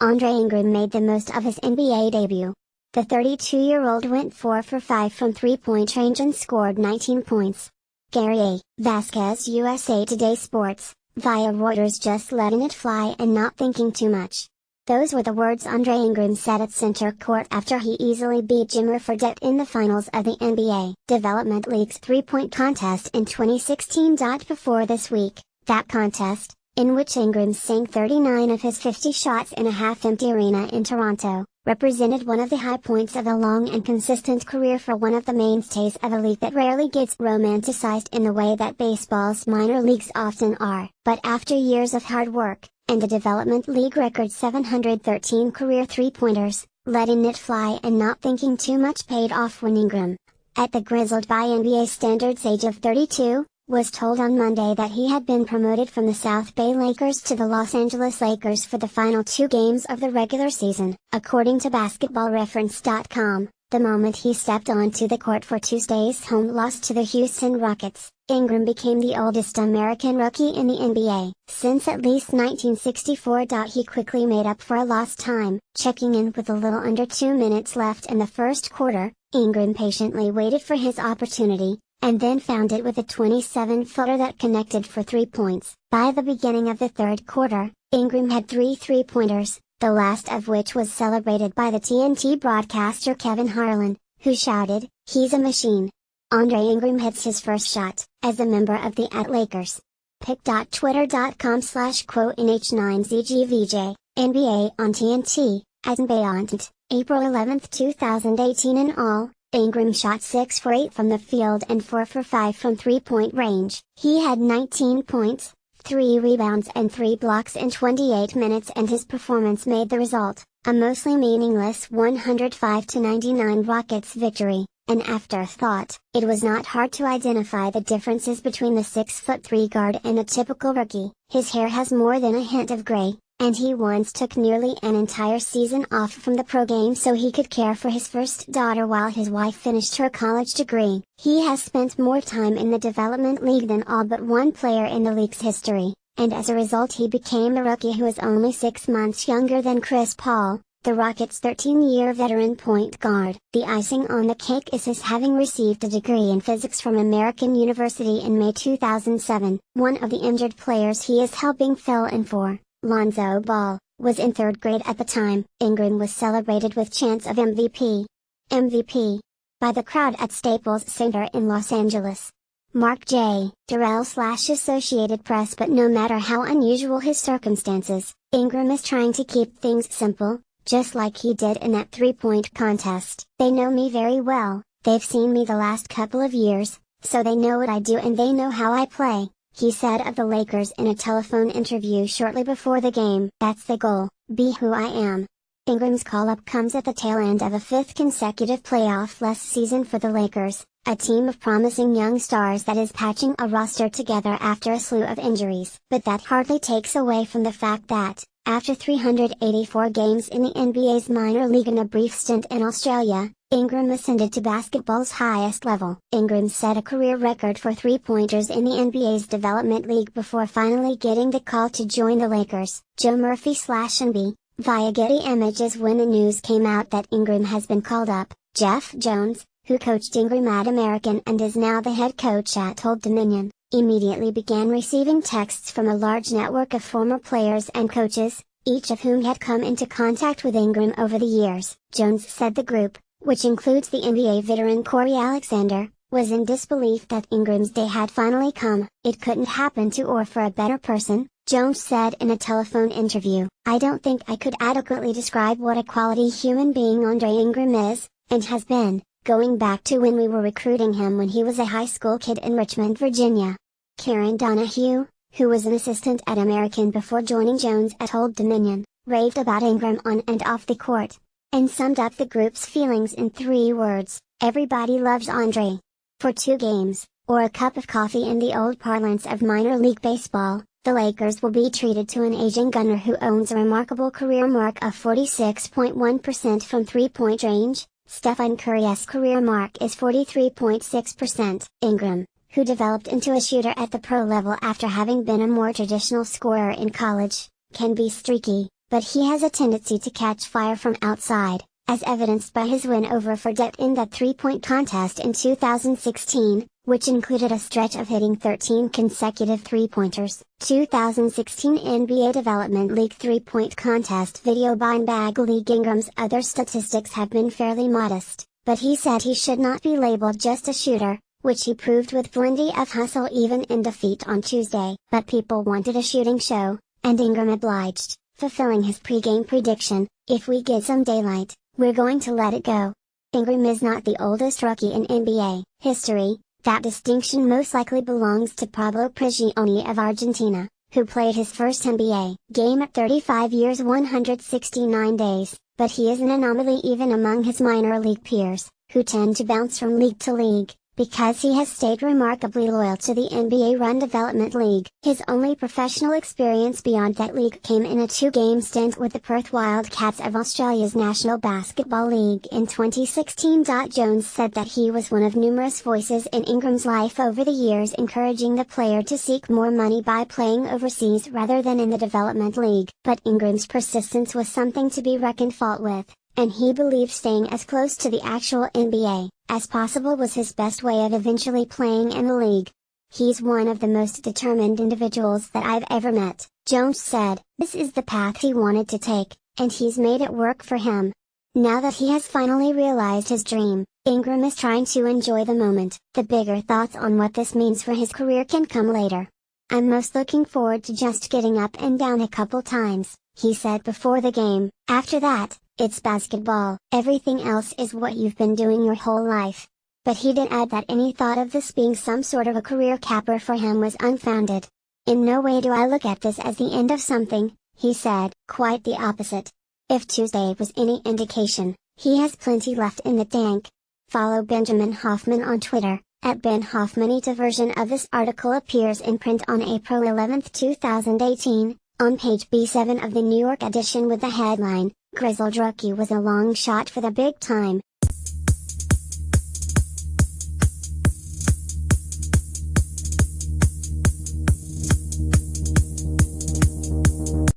Andre Ingram made the most of his NBA debut. The 32-year-old went 4 for 5 from three-point range and scored 19 points. Gary A. Vasquez, USA Today Sports, via Reuters, just letting it fly and not thinking too much. Those were the words Andre Ingram said at center court after he easily beat Jimmer Fredette in the finals of the NBA Development League's three-point contest in 2016. Before this week, that contest, in which Ingram sank 39 of his 50 shots in a half-empty arena in Toronto, represented one of the high points of a long and consistent career for one of the mainstays of a league that rarely gets romanticized in the way that baseball's minor leagues often are. But after years of hard work, and the Development League record 713 career three-pointers, letting it fly and not thinking too much paid off when Ingram, at the grizzled by NBA standards age of 32, was told on Monday that he had been promoted from the South Bay Lakers to the Los Angeles Lakers for the final two games of the regular season. According to BasketballReference.com, the moment he stepped onto the court for Tuesday's home loss to the Houston Rockets, Ingram became the oldest American rookie in the NBA since at least 1964. He quickly made up for a lost time. Checking in with a little under 2 minutes left in the first quarter, Ingram patiently waited for his opportunity, and then found it with a 27-footer that connected for 3 points. By the beginning of the third quarter, Ingram had 3 three-pointers, the last of which was celebrated by the TNT broadcaster Kevin Harlan, who shouted, "He's a machine." Andre Ingram hits his first shot, as a member of the Lakers. pic.twitter.com/quotenh9zgvj, NBA on TNT, as Bayont, April 11, 2018. In all, Ingram shot 6 for 8 from the field and 4 for 5 from three-point range. He had 19 points, 3 rebounds and 3 blocks in 28 minutes, and his performance made the result a mostly meaningless 105-99 Rockets victory an afterthought. It was not hard to identify the differences between the 6'3" guard and a typical rookie. His hair has more than a hint of gray, and he once took nearly an entire season off from the pro game so he could care for his first daughter while his wife finished her college degree. He has spent more time in the Development League than all but one player in the league's history, and as a result he became the rookie who is only 6 months younger than Chris Paul, the Rockets' 13-year veteran point guard. The icing on the cake is his having received a degree in physics from American University in May 2007. One of the injured players he is helping fill in for, Lonzo Ball, was in 3rd grade at the time. Ingram was celebrated with chants of MVP, MVP, by the crowd at Staples Center in Los Angeles. Mark J. Durrell/Associated Press. But no matter how unusual his circumstances, Ingram is trying to keep things simple, just like he did in that three-point contest. "They know me very well, they've seen me the last couple of years, so they know what I do and they know how I play," he said of the Lakers in a telephone interview shortly before the game. "That's the goal, be who I am." Ingram's call-up comes at the tail end of a 5th consecutive playoff-less season for the Lakers, a team of promising young stars that is patching a roster together after a slew of injuries. But that hardly takes away from the fact that, after 384 games in the NBA's minor league and a brief stint in Australia, Ingram ascended to basketball's highest level. Ingram set a career record for three-pointers in the NBA's Development League before finally getting the call to join the Lakers. Joe Murphy/NB, via Getty Images. When the news came out that Ingram has been called up, Jeff Jones, who coached Ingram at American and is now the head coach at Old Dominion, immediately began receiving texts from a large network of former players and coaches, each of whom had come into contact with Ingram over the years. Jones said the group, which includes the NBA veteran Corey Alexander, was in disbelief that Ingram's day had finally come. "It couldn't happen to or for a better person," Jones said in a telephone interview. "I don't think I could adequately describe what a quality human being Andre Ingram is, and has been, going back to when we were recruiting him when he was a high school kid in Richmond, Virginia." Karen Donahue, who was an assistant at American before joining Jones at Old Dominion, raved about Ingram on and off the court, and summed up the group's feelings in 3 words: "Everybody loves Andre." For 2 games, or a cup of coffee in the old parlance of minor league baseball, the Lakers will be treated to an aging gunner who owns a remarkable career mark of 46.1% from three-point range. Stephen Curry's career mark is 43.6%. Ingram, who developed into a shooter at the pro level after having been a more traditional scorer in college, can be streaky, but he has a tendency to catch fire from outside, as evidenced by his win over Fredette in that three-point contest in 2016, which included a stretch of hitting 13 consecutive three-pointers. 2016 NBA Development League three-point contest video by Bag League. Ingram's other statistics have been fairly modest, but he said he should not be labeled just a shooter, which he proved with plenty of hustle even in defeat on Tuesday. But people wanted a shooting show, and Ingram obliged, fulfilling his pre-game prediction, "If we get some daylight, we're going to let it go." Ingram is not the oldest rookie in NBA history. That distinction most likely belongs to Pablo Prigioni of Argentina, who played his first NBA game at 35 years 169 days, but he is an anomaly even among his minor league peers, who tend to bounce from league to league, because he has stayed remarkably loyal to the NBA Run Development League. His only professional experience beyond that league came in a two-game stint with the Perth Wildcats of Australia's National Basketball League in 2016. Jones said that he was one of numerous voices in Ingram's life over the years encouraging the player to seek more money by playing overseas rather than in the Development League. But Ingram's persistence was something to be reckoned fault with, and he believed staying as close to the actual NBA as possible was his best way of eventually playing in the league. "He's one of the most determined individuals that I've ever met," Jones said. "This is the path he wanted to take, and he's made it work for him." Now that he has finally realized his dream, Ingram is trying to enjoy the moment. The bigger thoughts on what this means for his career can come later. "I'm most looking forward to just getting up and down a couple times," he said before the game. "After that, it's basketball. Everything else is what you've been doing your whole life." But he did add that any thought of this being some sort of a career capper for him was unfounded. "In no way do I look at this as the end of something," he said. "Quite the opposite. If Tuesday was any indication, he has plenty left in the tank." Follow Benjamin Hoffman on Twitter, at Ben Hoffmanite. A version of this article appears in print on April 11, 2018, on page B7 of the New York edition with the headline, "Grizzled Rookie was a long shot for the big time."